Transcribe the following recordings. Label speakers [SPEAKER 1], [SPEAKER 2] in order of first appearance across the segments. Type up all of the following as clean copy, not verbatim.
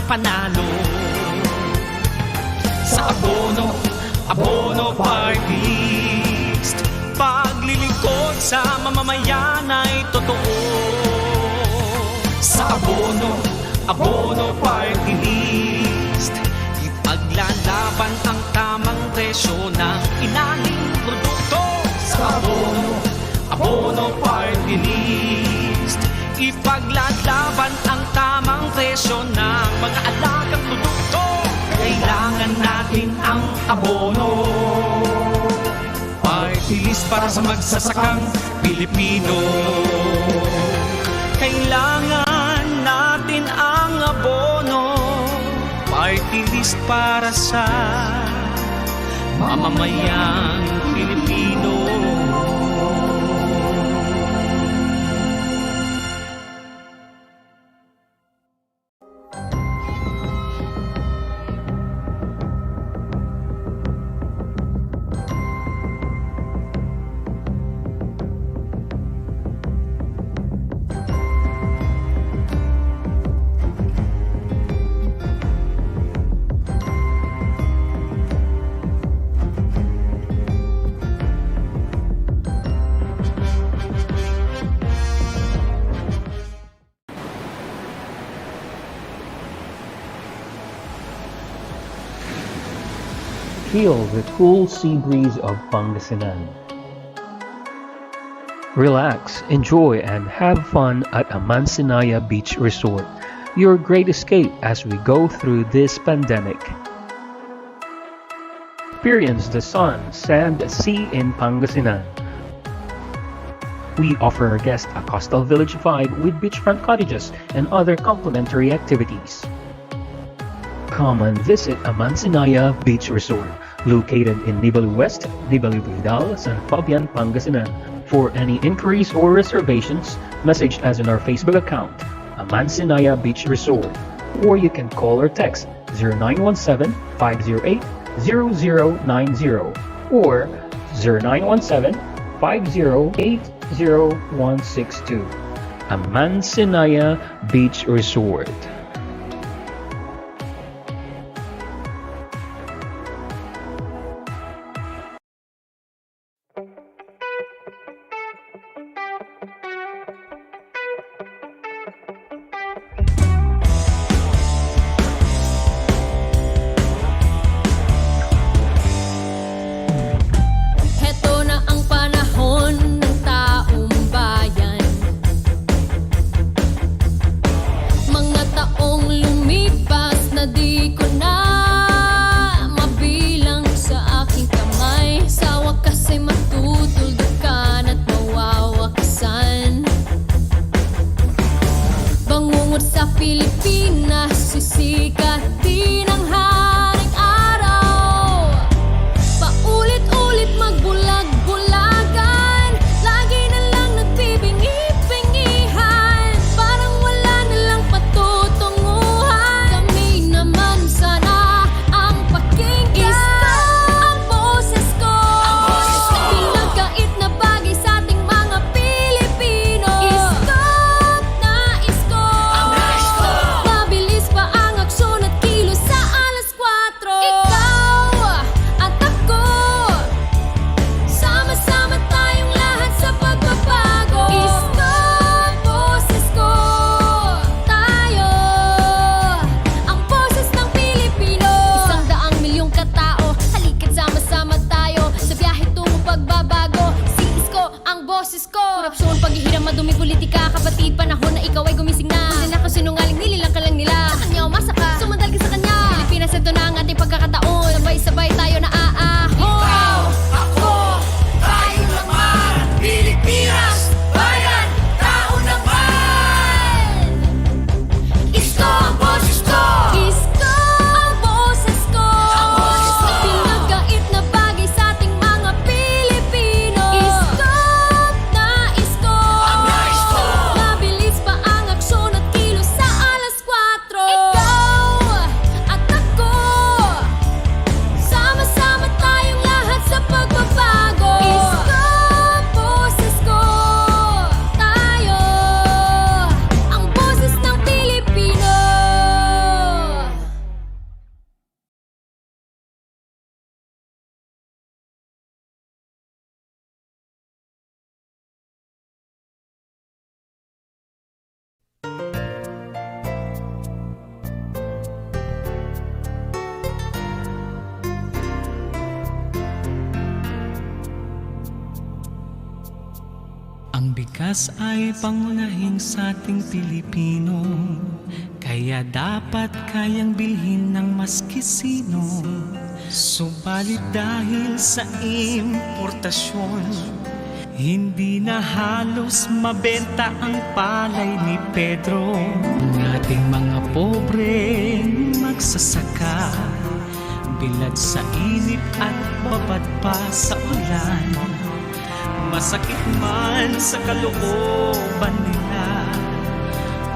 [SPEAKER 1] panalo. Sa Abono Party List, paglilingkod sa mamamayan ay totoo. Sa Abono Party List, ipaglalaban ang tamang presyo ng inaling produkto. Sa Abono Party List, ipaglalaban ang tamang presyo ng mga alagang produkto. Kailangan natin ang abono. Party list para sa magsasakang Pilipino. Kailangan natin ang abono. Party list para sa mamamayang Pilipino.
[SPEAKER 2] Feel the cool sea breeze of Pangasinan. Relax, enjoy, and have fun at Amansinaya Beach Resort, your great escape as we go through this pandemic. Experience the sun, sand, sea in Pangasinan. We offer our guests a coastal village vibe with beachfront cottages and other complimentary activities. Come and visit Amansinaya Beach Resort, located in Nibalu West, Nibalu Vidal, San Fabian, Pangasinan. For any inquiries or reservations, message us on our Facebook account, Amansinaya Beach Resort, or you can call or text 0917-508-0090 or 0917-508-0162. Amansinaya Beach Resort.
[SPEAKER 3] Sama-sama
[SPEAKER 1] Bigas ay pangunahing sa ating Pilipino, kaya dapat kayang bilhin ng maski sino. Subalit dahil sa importasyon, hindi na halos mabenta ang palay ni Pedro. Ang ating mga pobre magsasaka, bilad sa init at babad pa sa ulan. Masakit man sa kalooban nila,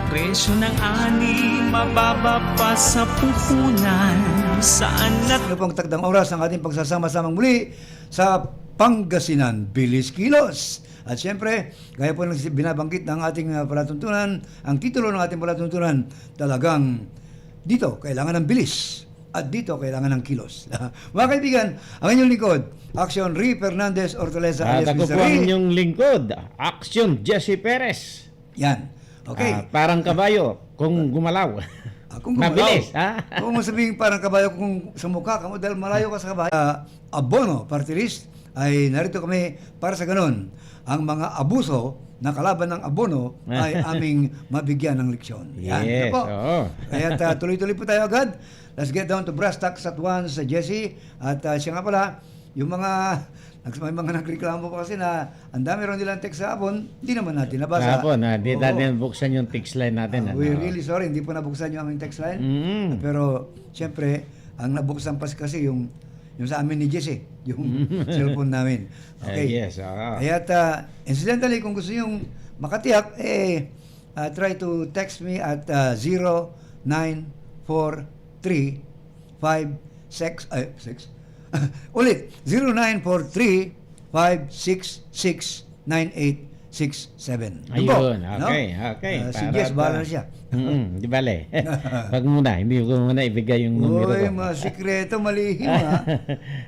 [SPEAKER 1] presyo ng ani mababa pa sa puhunan. Saan na
[SPEAKER 3] Ano pang takdang oras ng ating pagsasama-samang muli sa Pangasinan Bilis Kilos. At siyempre, gaya po ng binabanggit ng ating palatuntunan, ang titulo ng ating palatuntunan, talagang dito kailangan ng bilis at dito kailangan ng kilos. Mga kaibigan, ang inyong lingkod, Action Ri Fernandez Ortolesa
[SPEAKER 4] At
[SPEAKER 3] alias
[SPEAKER 4] ako
[SPEAKER 3] Mr.
[SPEAKER 4] po ang
[SPEAKER 3] Ri.
[SPEAKER 4] inyong lingkod, Action Jesse Perez.
[SPEAKER 3] Yan. Okay.
[SPEAKER 4] Parang kabayo kung gumalaw.
[SPEAKER 3] Kung
[SPEAKER 4] Mabilis,
[SPEAKER 3] gumalaw,
[SPEAKER 4] ha?
[SPEAKER 3] kung sabihin parang kabayo kung sa mukha ka mo dahil malayo ka sa kabayo. Abono Party List ay narito kami para sa ganun. Ang mga abuso na kalaban ng abono ay aming mabigyan ng leksyon. Yan.
[SPEAKER 4] Yes,
[SPEAKER 3] Ano po?
[SPEAKER 4] oo.
[SPEAKER 3] Kaya tuloy-tuloy po tayo agad. Let's get down to brass tacks at once, Jesse. At siya nga pala, yung may mga nagreklamo pa kasi na ang dami rin nilang text sa hapon, hindi naman natin nabasa.
[SPEAKER 4] Kahapon, di
[SPEAKER 3] Oo.
[SPEAKER 4] natin buksan yung text line natin.
[SPEAKER 3] We're really sorry, hindi po nabuksan yung aming text line. Pero, siyempre, ang nabuksan pa kasi yung sa amin ni Jesse, yung cellphone namin. Okay.
[SPEAKER 4] Yes, oo.
[SPEAKER 3] Kaya, incidentally, kung gusto yung makatiyak, try to text me at 0943-56... Ulit, 0943-566-9867.
[SPEAKER 4] Ayun, okay.
[SPEAKER 3] Si Jess, bahala na siya.
[SPEAKER 4] Di bale. Wag muna, hindi ko muna ibigay yung numero
[SPEAKER 3] Uy,
[SPEAKER 4] ko.
[SPEAKER 3] mga sikreto, malihim ha.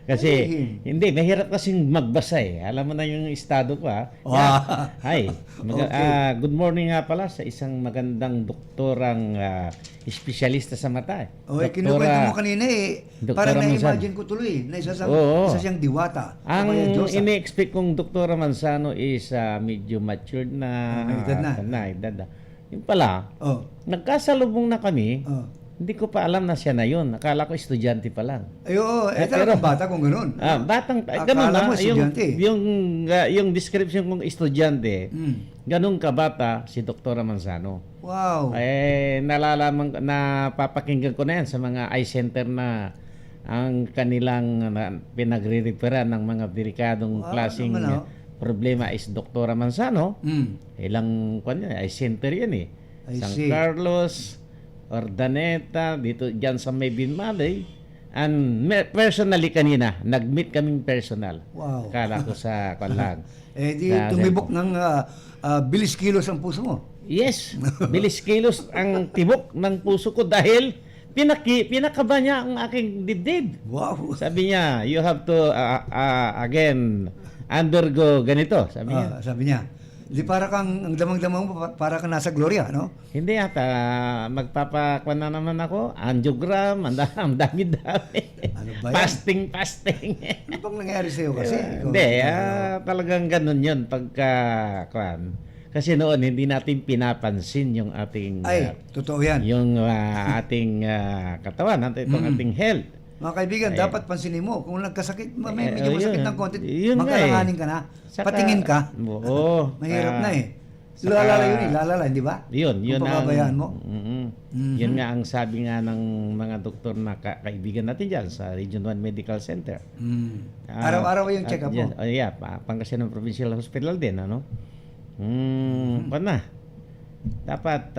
[SPEAKER 4] Kasi,
[SPEAKER 3] Malihim.
[SPEAKER 4] hindi, mahirap kasing magbasa eh. Alam mo na yung estado ko ha.
[SPEAKER 3] Wow.
[SPEAKER 4] Hi.
[SPEAKER 3] Okay.
[SPEAKER 4] Good morning nga pala sa isang magandang doktorang espesyalista sa mata.
[SPEAKER 3] Uy, kinukwento mo kanina
[SPEAKER 4] Doktora
[SPEAKER 3] parang
[SPEAKER 4] Manzano.
[SPEAKER 3] na-imagine ko tuloy na isa
[SPEAKER 4] Oo.
[SPEAKER 3] siyang diwata. O
[SPEAKER 4] Ang
[SPEAKER 3] kaya Diyosa.
[SPEAKER 4] ini-expect kong Doktora Manzano is medyo matured na.
[SPEAKER 3] May edad na.
[SPEAKER 4] Edad na. Yung pala,
[SPEAKER 3] Oh.
[SPEAKER 4] nagkasalubong na kami.
[SPEAKER 3] Oh.
[SPEAKER 4] Hindi ko pa alam na siya na yun. Akala ko estudyante pa lang.
[SPEAKER 3] Ay, oo. Talagang bata kung ganun.
[SPEAKER 4] Batang,
[SPEAKER 3] Akala
[SPEAKER 4] ganun
[SPEAKER 3] mo
[SPEAKER 4] na.
[SPEAKER 3] estudyante.
[SPEAKER 4] Yung description kong estudyante, ganun kabata si Doktora Manzano.
[SPEAKER 3] Wow.
[SPEAKER 4] Napapakinggan ko na yan sa mga eye center na ang kanilang pinagre-referan ng mga delikadong
[SPEAKER 3] Wow,
[SPEAKER 4] klaseng
[SPEAKER 3] naman,
[SPEAKER 4] problema is Doktora Manzano.
[SPEAKER 3] Mm.
[SPEAKER 4] Ilang eye center yan eh.
[SPEAKER 3] I
[SPEAKER 4] San
[SPEAKER 3] see.
[SPEAKER 4] Carlos, Ordaneta, dito dyan sa May Binmalay. And personally kanina, nag-meet kaming personal.
[SPEAKER 3] Wow.
[SPEAKER 4] Akala ko sa kanlang.
[SPEAKER 3] Di tumibok ng bilis kilos ang puso mo.
[SPEAKER 4] Yes, bilis kilos ang tibok ng puso ko dahil pinakaba niya ang aking dibdib.
[SPEAKER 3] Wow.
[SPEAKER 4] Sabi niya, you have to again undergo ganito, sabi niya.
[SPEAKER 3] Sabi niya. Di para kang, ang damang-damang mo, para kang nasa Gloria, no?
[SPEAKER 4] Hindi ata, magpapakuan na naman ako, angiogram, ang dami-dami.
[SPEAKER 3] Ano ba yan?
[SPEAKER 4] Fasting.
[SPEAKER 3] Ano bang nangyari sa'yo kasi?
[SPEAKER 4] Hindi, talagang ganun yun pagka, kasi noon hindi natin pinapansin yung ating,
[SPEAKER 3] Ay, totoo yan.
[SPEAKER 4] yung ating katawan, itong ating health.
[SPEAKER 3] Mga kaibigan, dapat pansinin mo. Kung nagkasakit, medyo
[SPEAKER 4] yun.
[SPEAKER 3] masakit ng konti,
[SPEAKER 4] Yun nga
[SPEAKER 3] magkalanganin ka na.
[SPEAKER 4] Saka-
[SPEAKER 3] Patingin ka.
[SPEAKER 4] Oo.
[SPEAKER 3] Mahirap na eh.
[SPEAKER 4] saka-
[SPEAKER 3] Lalala, di ba?
[SPEAKER 4] Yun
[SPEAKER 3] Kung
[SPEAKER 4] ang
[SPEAKER 3] pababayaan mo.
[SPEAKER 4] Yun nga ang sabi nga ng mga doktor na kaibigan natin diyan sa Region 1 Medical Center.
[SPEAKER 3] Araw-araw yung check-up mo.
[SPEAKER 4] Pangasinan Provincial Hospital din, ano? Pa na. Dapat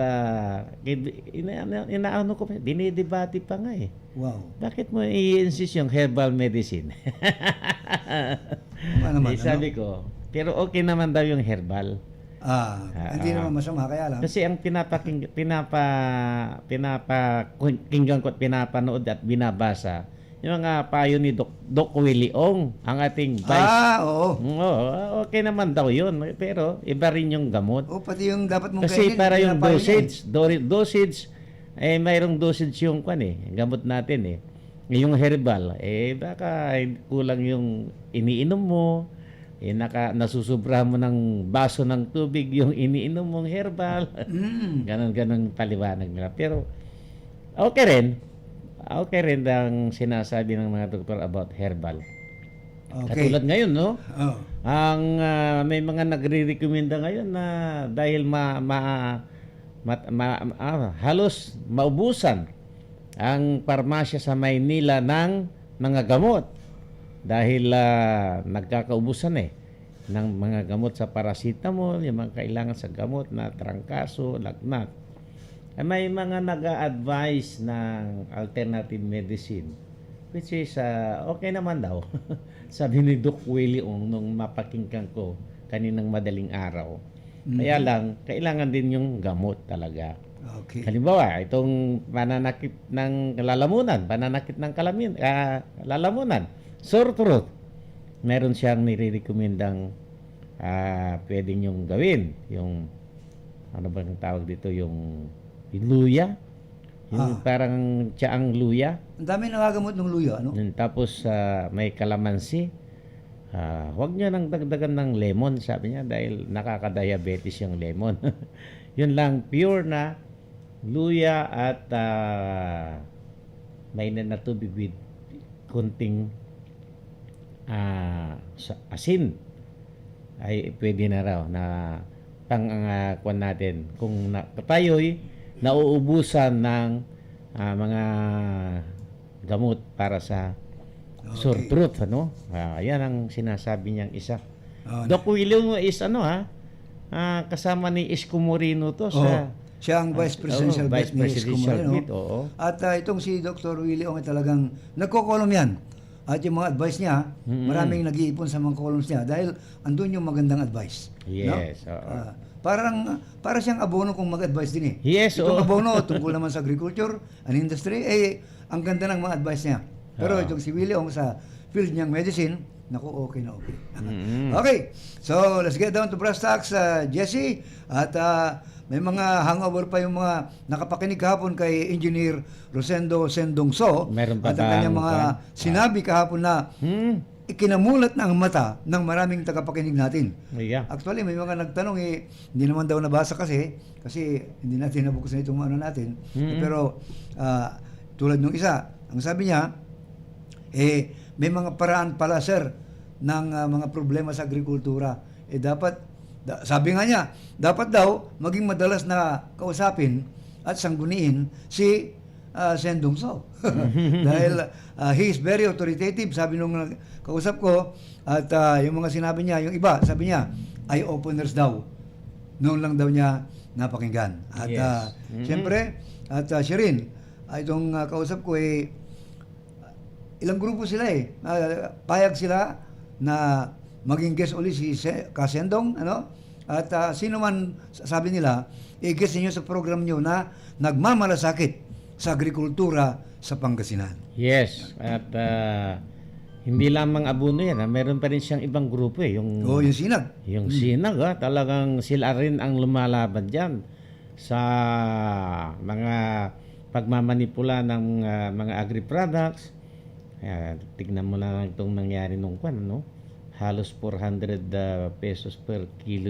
[SPEAKER 4] inaano ko, dinidebate pa nga eh.
[SPEAKER 3] Wow.
[SPEAKER 4] Bakit mo i-insist yung herbal medicine?
[SPEAKER 3] Ano naman,
[SPEAKER 4] Sabi ko, pero okay naman daw yung herbal.
[SPEAKER 3] Hindi naman masama, kaya lang.
[SPEAKER 4] Kasi ang pinapakinggan ko at pinapanood at binabasa, yung mga payo ni Doc Willie Ong, ang ating vice.
[SPEAKER 3] Oo.
[SPEAKER 4] Okay naman daw yun. Pero iba rin yung gamot.
[SPEAKER 3] Pati yung dapat mong
[SPEAKER 4] Kasi para yung
[SPEAKER 3] pinapayo
[SPEAKER 4] dosage, mayroong dosage yung gamot natin eh. Yung herbal, baka kulang yung iniinom mo, nasusubra mo ng baso ng tubig yung iniinom mong herbal. Ganon paliwanag nila. Pero okay rin. Okay rin ang sinasabi ng mga doktor about herbal.
[SPEAKER 3] Okay.
[SPEAKER 4] Katulad ngayon, no?
[SPEAKER 3] Oh.
[SPEAKER 4] May mga nagre-recommenda ngayon na dahil halos maubusan ang parmasya sa Maynila ng mga gamot dahil nagkakaubusan ng mga gamot sa paracetamol, yung mga kailangan sa gamot na trangkaso, lagnat. May mga nag-a-advise ng alternative medicine which is okay naman daw. Sabi ni Doc Willie Ong nung mapakinggan ko kaninang madaling araw. Kaya lang, kailangan din yung gamot talaga.
[SPEAKER 3] Okay.
[SPEAKER 4] Halimbawa, itong pananakit ng lalamunan, pananakit ng lalamunan, sore throat. Meron siyang nire-recommendang pwedeng yung gawin. Yung, ano bang tawag dito, yung luya. Yung parang tsaang luya.
[SPEAKER 3] Ang dami nagagamot ng luya, ano?
[SPEAKER 4] Tapos may kalamansi. Huwag niyo nang dagdagan ng lemon, sabi niya, dahil nakaka-diabetes yung lemon. Yun lang, pure na luya at mainit na tubig with kunting asin ay pwede na raw na pang-kuan natin kung tayo'y nauubusan ng mga gamot para sa sore throat, ano? Yan ang sinasabi niyang isa. Doc William is kasama ni Isko Moreno to sa
[SPEAKER 3] siya ang Vice Presidential
[SPEAKER 4] Vice
[SPEAKER 3] Vice
[SPEAKER 4] Presidential
[SPEAKER 3] Moreno.
[SPEAKER 4] Bid, oo.
[SPEAKER 3] At itong si Dr. Willie Ong ay talagang nagko-column yan. At yung mga advice niya, maraming nag-iipon sa mga columns niya dahil andun yung magandang advice.
[SPEAKER 4] Yes,
[SPEAKER 3] no?
[SPEAKER 4] oo.
[SPEAKER 3] Para siyang abono kung mag-advise din
[SPEAKER 4] Yes,
[SPEAKER 3] Itong
[SPEAKER 4] oo.
[SPEAKER 3] abono tungkol naman sa agriculture and industry, ang ganda ng mga advice niya. Pero itong si Willie Ong sa field niyang medicine, naku, okay na okay. Okay, so let's get down to brass tacks, Jesse. At may mga hangover pa yung mga nakapakinig kahapon kay Engineer Rosendo Sendongso.
[SPEAKER 4] Meron pa
[SPEAKER 3] at ang kanyang mga sinabi kahapon na ikinamulat na ang mata ng maraming tagapakinig natin.
[SPEAKER 4] Yeah.
[SPEAKER 3] Actually, may mga nagtanong hindi naman daw nabasa kasi hindi natin nabukusan itong ano natin. Pero tulad nung isa, ang sabi niya, may mga paraan pala, sir, ng mga problema sa agrikultura. Sabi nga niya, dapat daw maging madalas na kausapin at sangguniin si Sendongso. Dahil he is very authoritative, sabi nung kausap ko, at yung mga sinabi niya, yung iba, sabi niya, eye-openers daw. Noon lang daw niya napakinggan. At siyempre, at siya rin, itong kausap ko ilang grupo sila payag sila na maging guest uli si Kasendong, ano? At sino man, sabi nila, i-guest niyo sa program niyo na nagmamalasakit sa agrikultura sa Pangasinan.
[SPEAKER 4] Yes, at hindi lamang abono yan, meron pa rin siyang ibang grupo yung
[SPEAKER 3] Sinag.
[SPEAKER 4] Yung Sinag, talagang sila rin ang lumalaban diyan sa mga pagmamanipula ng mga agri-products. Tignan mo lang itong nangyari nung halos 400 pesos per kilo